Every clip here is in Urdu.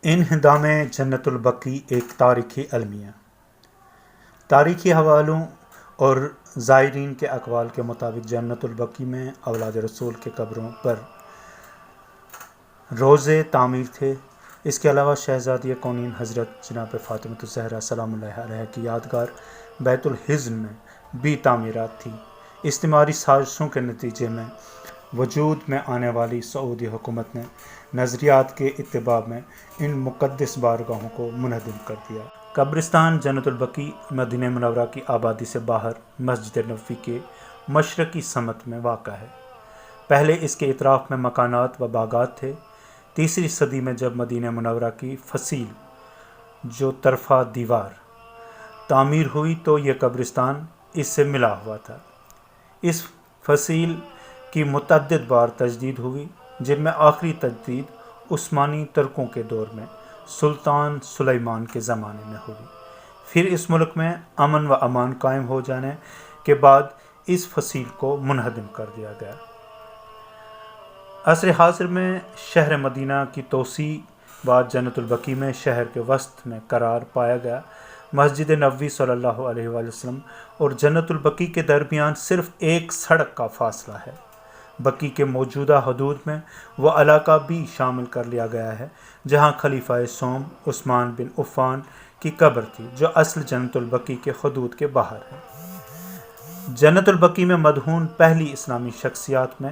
انہدام جنت البقیع ایک تاریخی المیہ۔ تاریخی حوالوں اور زائرین کے اقوال کے مطابق جنت البقیع میں اولاد رسول کے قبروں پر روضے تعمیر تھے۔ اس کے علاوہ شہزادی کونین حضرت جناب فاطمۃ الزہرا سلام اللہ علیہا کی یادگار بیت الحزن میں بھی تعمیرات تھیں۔ استعماری سازشوں کے نتیجے میں وجود میں آنے والی سعودی حکومت نے نظریات کے اتباع میں ان مقدس بارگاہوں کو منہدم کر دیا۔ قبرستان جنت البقیع مدینہ منورہ کی آبادی سے باہر مسجد نبوی کے مشرقی سمت میں واقع ہے۔ پہلے اس کے اطراف میں مکانات و باغات تھے۔ تیسری صدی میں جب مدینہ منورہ کی فصیل جو طرفہ دیوار تعمیر ہوئی تو یہ قبرستان اس سے ملا ہوا تھا۔ اس فصیل کی متعدد بار تجدید ہوئی، جن میں آخری تجدید عثمانی ترکوں کے دور میں سلطان سلیمان کے زمانے میں ہوئی۔ پھر اس ملک میں امن و امان قائم ہو جانے کے بعد اس فصیل کو منہدم کر دیا گیا۔ عصر حاضر میں شہر مدینہ کی توسیع بعد جنت البقیع میں شہر کے وسط میں قرار پایا گیا۔ مسجد نبوی صلی اللہ علیہ وآلہ وسلم اور جنت البقیع کے درمیان صرف ایک سڑک کا فاصلہ ہے۔ بقیع کے موجودہ حدود میں وہ علاقہ بھی شامل کر لیا گیا ہے جہاں خلیفہ سوم عثمان بن عفان کی قبر تھی، جو اصل جنت البقیع کے حدود کے باہر ہے۔ جنت البقیع میں مدفون پہلی اسلامی شخصیات میں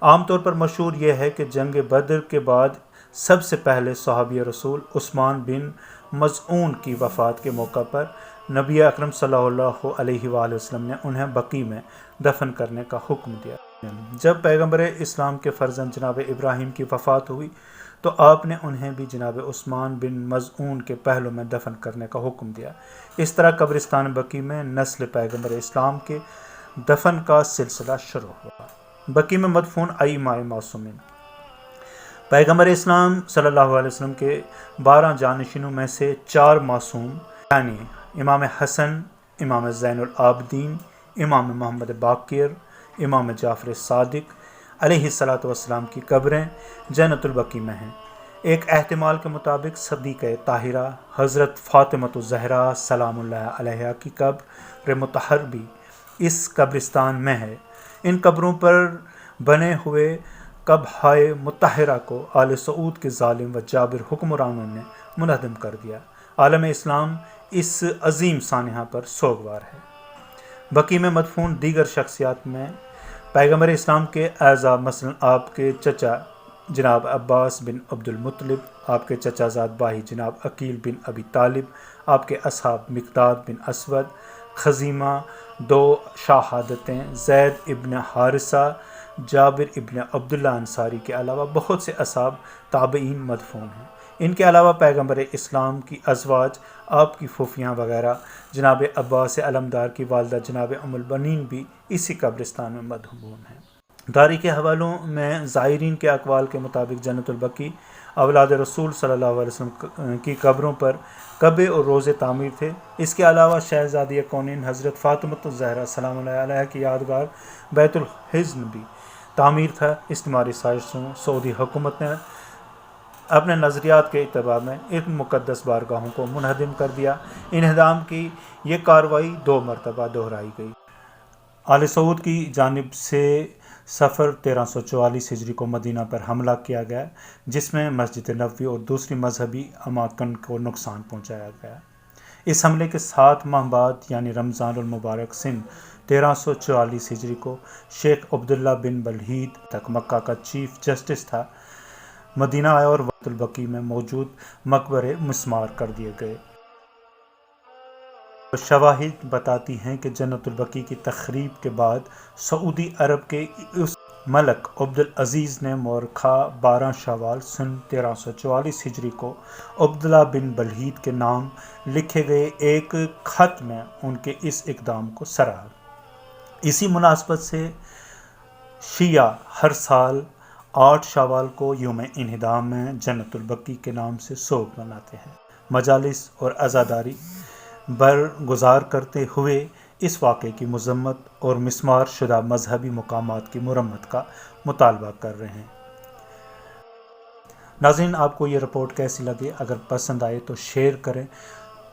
عام طور پر مشہور یہ ہے کہ جنگ بدر کے بعد سب سے پہلے صحابی رسول عثمان بن مظعون کی وفات کے موقع پر نبی اکرم صلی اللہ علیہ وآلہ وسلم نے انہیں بقیع میں دفن کرنے کا حکم دیا۔ جب پیغمبر اسلام کے فرزند جناب ابراہیم کی وفات ہوئی تو آپ نے انہیں بھی جناب عثمان بن مظعون کے پہلو میں دفن کرنے کا حکم دیا۔ اس طرح قبرستان بقیع میں نسل پیغمبر اسلام کے دفن کا سلسلہ شروع ہوا۔ بقیع میں مدفون ائمہ معصومین۔ پیغمبر اسلام صلی اللہ علیہ وسلم کے 12 جانشینوں میں سے 4 معصوم یعنی امام حسن، امام زین العابدین، امام محمد باقر، امام جعفر صادق علیہ السلام کی قبریں جنت البقیع میں ہیں۔ ایک احتمال کے مطابق صدیقہ طاہرہ حضرت فاطمۃ الزہرا سلام اللہ علیہا کی قبر مطہر بھی اس قبرستان میں ہے۔ ان قبروں پر بنے ہوئے قبہائے مطہرہ کو آل سعود کے ظالم و جابر حکمرانوں نے منہدم کر دیا۔ عالم اسلام اس عظیم سانحہ پر سوگوار ہے۔ بقیع میں مدفون دیگر شخصیات میں پیغمبر اسلام کے اعزاء مثلا آپ کے چچا جناب عباس بن عبد المطلب، آپ کے چچا زاد بھائی جناب عقیل بن ابی طالب، آپ کے اصحاب مقداد بن اسود، خزیمہ 2 شہادتیں، زید ابن حارثہ، جابر ابن عبداللہ انصاری کے علاوہ بہت سے اصحاب تابعین مدفون ہیں۔ ان کے علاوہ پیغمبر اسلام کی ازواج، آپ کی پھوپھیاں وغیرہ، جناب عباس علمدار کی والدہ جناب ام البنین بھی اسی قبرستان میں مدفون ہیں۔ تاریخی حوالوں میں زائرین کے اقوال کے مطابق جنت البقیع اولاد رسول صلی اللہ علیہ وسلم کی قبروں پر قبر اور روضے تعمیر تھے۔ اس کے علاوہ شہزادی کونین حضرت فاطمۃ الزہرا سلام اللہ علیہا کی یادگار بیت الحزن بھی تعمیر تھا۔ استعماری سازشوں سعودی حکومت نے اپنے نظریات کے اتباع میں ان مقدس بارگاہوں کو منہدم کر دیا۔ انہدام کی یہ کارروائی 2 مرتبہ دہرائی گئی۔ آل سعود کی جانب سے صفر 1344 ہجری کو مدینہ پر حملہ کیا گیا، جس میں مسجد نبوی اور دوسری مذہبی اماکن کو نقصان پہنچایا گیا۔ اس حملے کے 7 ماہ بعد یعنی رمضان المبارک سن 1344 ہجری کو شیخ عبداللہ بن بلہید تک مکہ کا چیف جسٹس تھا، مدینہ آیا اور جنت البقیع میں موجود مقبرے مسمار کر دیے گئے۔ شواہد بتاتی ہیں کہ جنت البقیع کی تخریب کے بعد سعودی عرب کے اس ملک عبدالعزیز نے مورخہ 12 شوال سن 1344 ہجری کو عبداللہ بن بلہید کے نام لکھے گئے ایک خط میں ان کے اس اقدام کو سراہا۔ اسی مناسبت سے شیعہ ہر سال 8 شوال کو یوم انہدام میں جنت البقیع کے نام سے سوگ مناتے ہیں۔ مجالس اور عزاداری برگزار کرتے ہوئے اس واقعے کی مذمت اور مسمار شدہ مذہبی مقامات کی مرمت کا مطالبہ کر رہے ہیں۔ ناظرین آپ کو یہ رپورٹ کیسی لگی؟ اگر پسند آئے تو شیئر کریں،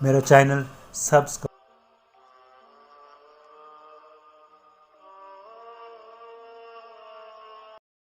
میرا چینل سبسکرائب